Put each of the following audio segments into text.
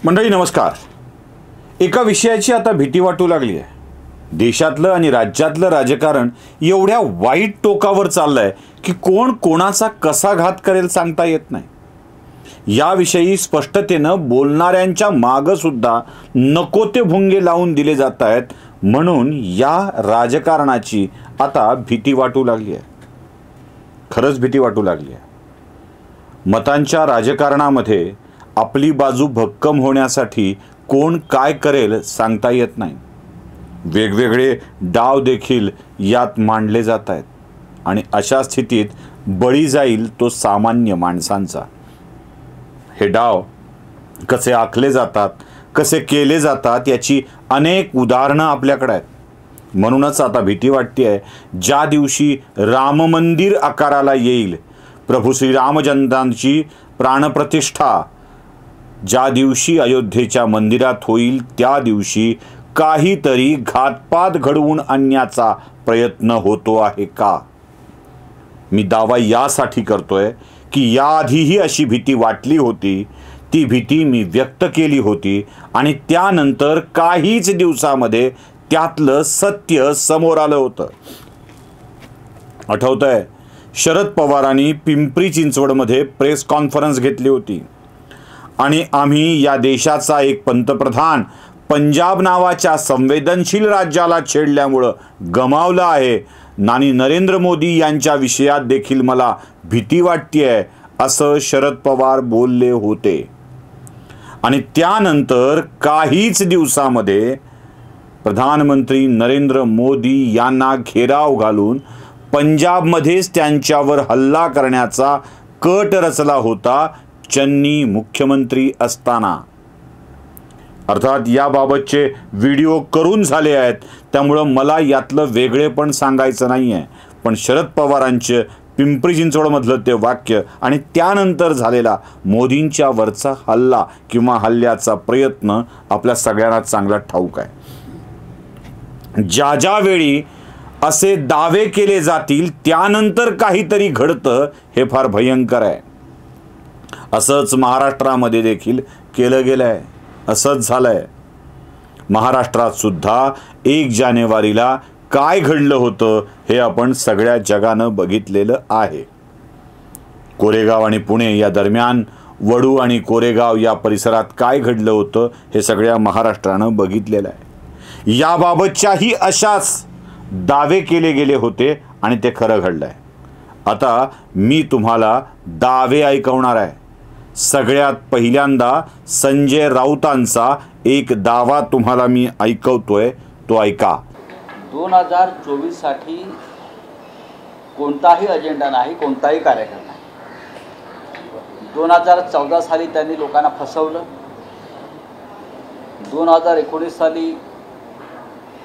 मंडळी नमस्कार. एका विषयाची आता भीती वाटू लागली आहे. देशातलं आणि राज्यातलं राजकारण एवढ्या वाईट टोकावर चाललंय की कोण कोणाचा कसा घात करेल सांगता येत नाही. याविषयी स्पष्टतेनं बोलणाऱ्यांच्या मागं सुद्धा नको ते भुंगे लावून दिले जात आहेत. म्हणून या राजकारणाची आता भीती वाटू लागली आहे. खरंच भीती वाटू लागली आहे. मतांच्या राजकारणामध्ये आपली बाजू भक्कम होण्यासाठी कोण काय करेल सांगता येत नाही. वेगवेगळे डाव देखील यात मांडले जात आहेत आणि अशा स्थितीत बळी जाईल तो सामान्य माणसांचा. हे डाव कसे आखले जातात, कसे केले जातात याची अनेक उदाहरणं आपल्याकडे आहेत. म्हणूनच आता भीती वाटते, ज्या दिवशी राम मंदिर आकाराला येईल, प्रभू श्रीरामचंद्रांची प्राणप्रतिष्ठा ज्या दिवशी अयोध्येच्या मंदिरात होईल, त्या दिवशी काहीतरी घातपात घडवून आणण्याचा प्रयत्न होतो आहे का? मी दावा यासाठी करतोय की याआधीही अशी भीती वाटली होती. ती भीती मी व्यक्त केली होती आणि त्यानंतर काहीच दिवसामध्ये त्यातलं सत्य समोर आलं होतं. आठवतंय, शरद पवारांनी पिंपरी चिंचवडमध्ये प्रेस कॉन्फरन्स घेतली होती आणि आम्ही या देशाचा एक पंतप्रधान पंजाब नावाच्या संवेदनशील राज्याला छेडल्यामुळं गमावलं आहे आणि नरेंद्र मोदी यांच्या विषयात देखील मला भीती वाटतेय असं शरद पवार बोलले होते. आणि त्यानंतर काहीच दिवसामध्ये प्रधानमंत्री नरेंद्र मोदी यांना घेराव घालून पंजाबमध्येच त्यांच्यावर हल्ला करण्याचा कट रचला होता, चन्नी मुख्यमंत्री असताना. अर्थात याबाबतचे व्हिडिओ करून झाले आहेत, त्यामुळं मला यातलं वेगळेपण सांगायचं नाही आहे. पण शरद पवारांचे पिंपरी चिंचवडमधलं ते वाक्य आणि त्यानंतर झालेला मोदींच्या वरचा हल्ला किंवा हल्ल्याचा प्रयत्न आपल्या सगळ्यांना चांगला ठाऊक आहे. ज्या ज्या वेळी असे दावे केले जातील त्यानंतर काहीतरी घडतं, हे फार भयंकर आहे. असंच महाराष्ट्रामध्ये देखील केलं गेलं आहे. असंच झालंय. महाराष्ट्रात सुद्धा 1 जानेवारीला काय घडलं होतं हे आपण सगळ्या जगानं बघितलेलं आहे. कोरेगाव आणि पुणे या दरम्यान वडू आणि कोरेगाव या परिसरात काय घडलं होतं हे सगळ्या महाराष्ट्रानं बघितलेलं आहे. याबाबतच्याही अशाच दावे केले गेले होते आणि ते खरं घडलंय. आता मी तुम्हाला दावे ऐकवणार आहे. सगळ्यात पहिल्यांदा संजय राऊतांचा एक दावा तुम्हाला मी ऐकवतोय, तो ऐका. 2024 साठी कोणताही अजेंडा नाही, कोणताही कार्यक्रम नाही. 2014 साली त्यांनी लोकांना फसवलं. 2019 साली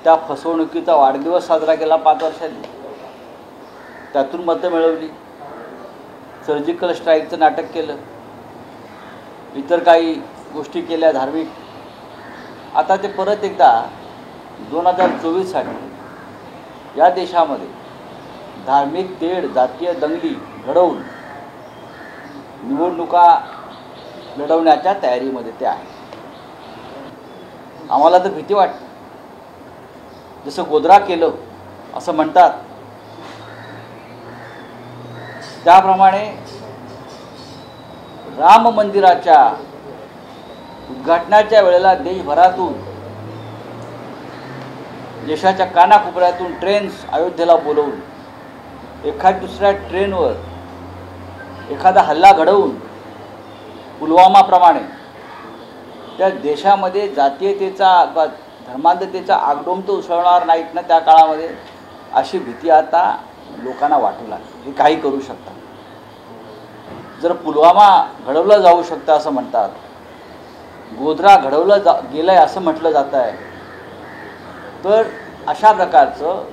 त्या फसवणुकीचा वाढदिवस साजरा केला 5 वर्षांनी. त्यातून मतं मिळवली. सर्जिकल स्ट्राईकचं नाटक केलं. इतर काही गोष्टी केल्या धार्मिक. आता ते परत एकदा 2024 साठी या देशामध्ये धार्मिक तेढ, जातीय दंगली घडवून निवडणुका लढवण्याच्या तयारीमध्ये ते आहे. आम्हाला तर भीती वाटते. जसं गोधरा केलं असं म्हणतात, त्याप्रमाणे राम मंदिराच्या उद्घाटनाच्या वेळेला देशभरातून, देशाच्या कानाकोपऱ्यातून ट्रेन्स अयोध्येला बोलवून एखाद्या दुसऱ्या ट्रेनवर एखादा हल्ला घडवून पुलवामाप्रमाणे त्या देशामध्ये जातीयतेचा धर्मांधतेचा आगडोंब तर उसळणार नाहीत ना त्या काळामध्ये, अशी भीती आता लोकांना वाटू लागली. हे काही करू शकतात. जर पुलवामा घडवलं जाऊ शकतं असं म्हणतात, गोधरा घडवलं गेलं आहे असं म्हटलं जात आहे, तर अशा प्रकारचं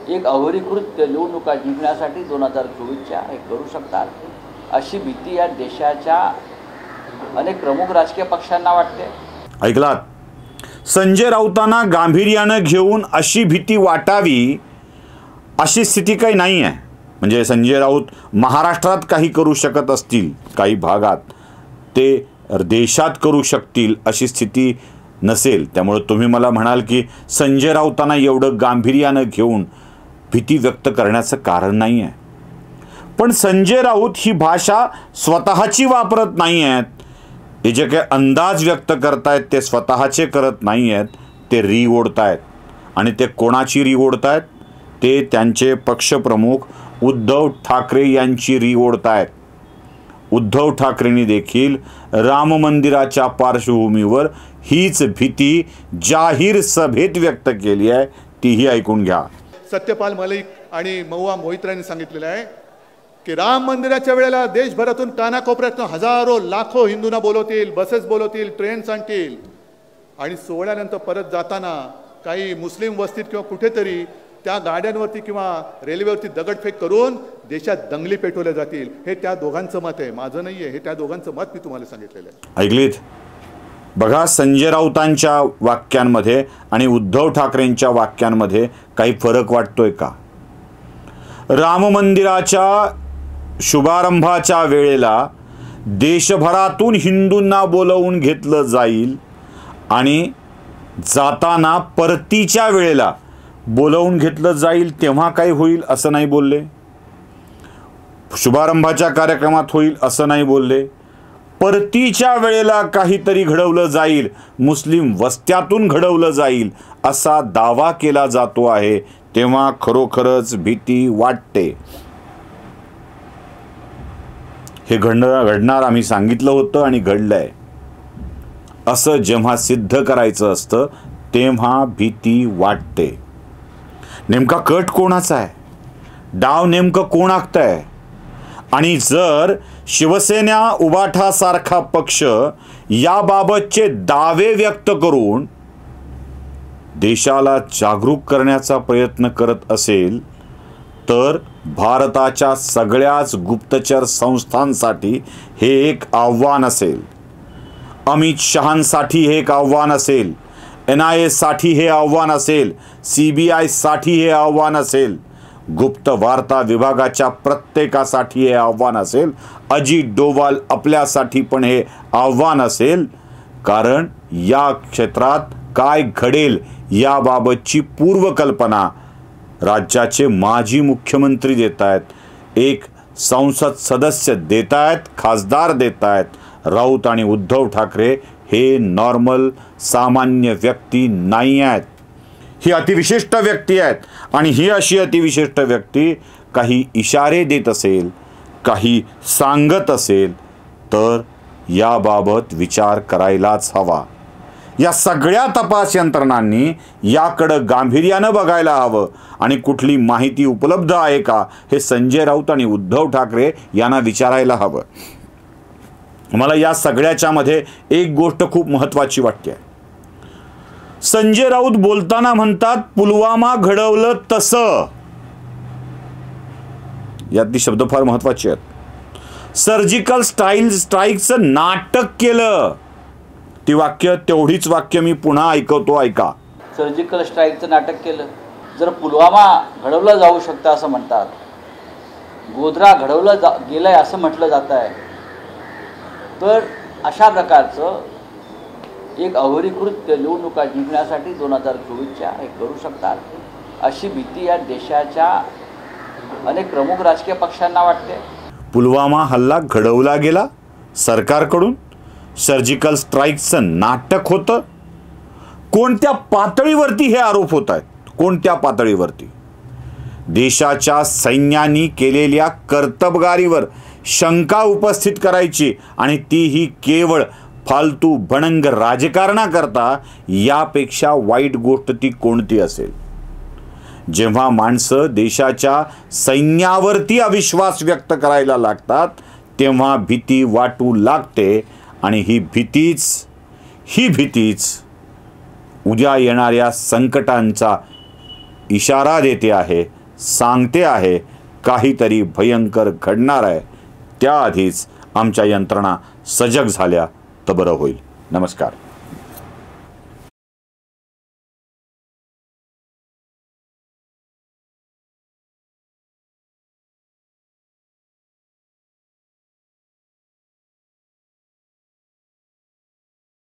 एक अवरीकृत निवडणुका जिंकण्यासाठी 2024च्या हे करू शकतात, अशी भीती या देशाच्या अनेक प्रमुख राजकीय पक्षांना वाटते. ऐकलात? संजय राऊतांना गांभीर्यानं घेऊन अशी भीती वाटावी अशी स्थिती काही नाही आहे. म्हणजे संजय राऊत महाराष्ट्रात काही करू शकत असतील काही भागात, ते देशात करू शकतील अशी स्थिती नसेल. त्यामुळे तुम्ही मला म्हणाल की संजय राऊतांना एवढं गांभीर्यानं घेऊन भीती व्यक्त करण्याचं कारण नाही आहे. पण संजय राऊत ही भाषा स्वतःची वापरत नाही आहेत. हे जे काही अंदाज व्यक्त करतायत ते स्वतःचे करत नाही आहेत, ते री ओढतायत. आणि ते कोणाची री ओढतायत? ते त्यांचे पक्षप्रमुख उद्धव ठाकरे यांची री ओढतायत. उद्धव ठाकरेंनी देखील राम मंदिराच्या पार्श्वभूमीवर हीच भीती जाहीर सभेत व्यक्त केली आहे. तीही ऐकून घ्या. सत्यपाल मलिक आणि महुआ मोहित्रांनी सांगितलेलं आहे की राम मंदिराच्या वेळेला देशभरातून कानाकोपऱ्यातून हजारो लाखो हिंदूंना बोलवतील, बसेस बोलवतील, ट्रेन्स आणतील आणि सोहळ्यानंतर परत जाताना काही मुस्लिम वस्तीत किंवा कुठेतरी त्या गाड्यांवरती किंवा रेल्वेवरती दगडफेक करून देशात दंगली पेटवल्या जातील. हे त्या दोघांचं मत आहे, माझं नाही आहे. हे त्या दोघांचं मत मी तुम्हाला सांगितलेलं आहे. ऐकलीत? बघा, संजय राऊतांच्या वाक्यांमध्ये आणि उद्धव ठाकरेंच्या वाक्यांमध्ये काही फरक वाटतोय का? राम मंदिराच्या शुभारंभाच्या वेळेला देशभरातून हिंदूंना बोलवून घेतलं जाईल आणि जाताना परतीच्या वेळेला बोलवून घेतलं जाईल तेव्हा काय होईल असं नाही बोलले. शुभारंभाच्या कार्यक्रमात होईल असं नाही बोलले. परतीच्या वेळेला काहीतरी घडवलं जाईल, मुस्लिम वस्त्यातून घडवलं जाईल असा दावा केला जातो आहे. तेव्हा खरोखरच भीती वाटते. हे घडणार आम्ही सांगितलं होतं आणि घडलंय. असं जेव्हा सिद्ध करायचं असतं तेव्हा भीती वाटते. नेमका कट कोणाचा आहे? डाव नेमकं कोण आखतंय? आणि जर शिवसेना उबाठासारखा पक्ष याबाबतचे दावे व्यक्त करून देशाला जागरूक करण्याचा प्रयत्न करत असेल तर भारताच्या सगळ्याच गुप्तचर संस्थांसाठी हे एक आव्हान असेल. अमित शहांसाठी हे एक आव्हान असेल. NIA साठी हे आव्हान असेल. CBI साठी हे आव्हान असेल. गुप्त वार्ता विभागाच्या प्रत्येकासाठी हे आव्हान असेल. अजित डोवाल आपल्यासाठी पण हे आव्हान असेल. कारण या क्षेत्रात काय घडेल याबाबतची पूर्वकल्पना राज्याचे माजी मुख्यमंत्री देत आहेत. एक संसद सदस्य देत आहेत, खासदार देत आहेत. राऊत आणि उद्धव ठाकरे हे नॉर्मल सामान्य व्यक्ती नाही आहेत. ही अतिविशिष्ट व्यक्ती आहेत आणि ही अशी अतिविशिष्ट व्यक्ती काही इशारे देत असेल, काही सांगत असेल तर याबाबत विचार करायलाच हवा. या सगळ्या तपास यंत्रणांनी याकडं गांभीर्यानं बघायला हवं आणि कुठली माहिती उपलब्ध आहे का हे संजय राऊत आणि उद्धव ठाकरे यांना विचारायला हवं. मला या सगळ्याच्या मध्ये एक गोष्ट खूप महत्त्वाची वाटते. संजय राऊत बोलताना म्हणतात पुलवामा घडवलं तसं. यातली शब्द फार महत्त्वाचे आहेत. सर्जिकल स्ट्राईकचं नाटक केलं. ती वाक्य, तेवढीच वाक्य मी पुन्हा ऐकवतो, ऐका. सर्जिकल स्ट्राईकचं नाटक केलं. जर पुलवामा घडवलं जाऊ शकतं असं म्हणतात, गोधरा घडवलं गेलंय असं म्हटलं जात आहे, तर अशा प्रकारचं एक अवरीकृत निवडणुका जिंकण्यासाठी 2024च्या हे करू शकतात अशी भीती या देशाच्या अनेक प्रमुख राजकीय पक्षांना वाटते. पुलवामा हल्ला घडवला गेला सरकारकडून. सर्जिकल स्ट्राईकचं नाटक होतं. कोणत्या पातळीवरती हे आरोप होत आहेत? कोणत्या पातळीवरती? देशाच्या सैन्याने केलेल्या कर्तबगारीवर शंका उपस्थित करायची आणि तीही केवळ फालतू भणंग राजकारणाकरता. यापेक्षा वाईट गोष्ट ती कोणती असेल? जेव्हा माणसं देशाच्या सैन्यावरती अविश्वास व्यक्त करायला लागतात तेव्हा भीती वाटू लागते. आणि ही भीतीच उद्या येणाऱ्या संकटांचा इशारा देते आहे, सांगते आहे काहीतरी भयंकर घडणार आहे. त्याआधीच आमच्या यंत्रणा सजग झाल्या तर बरं होईल. नमस्कार.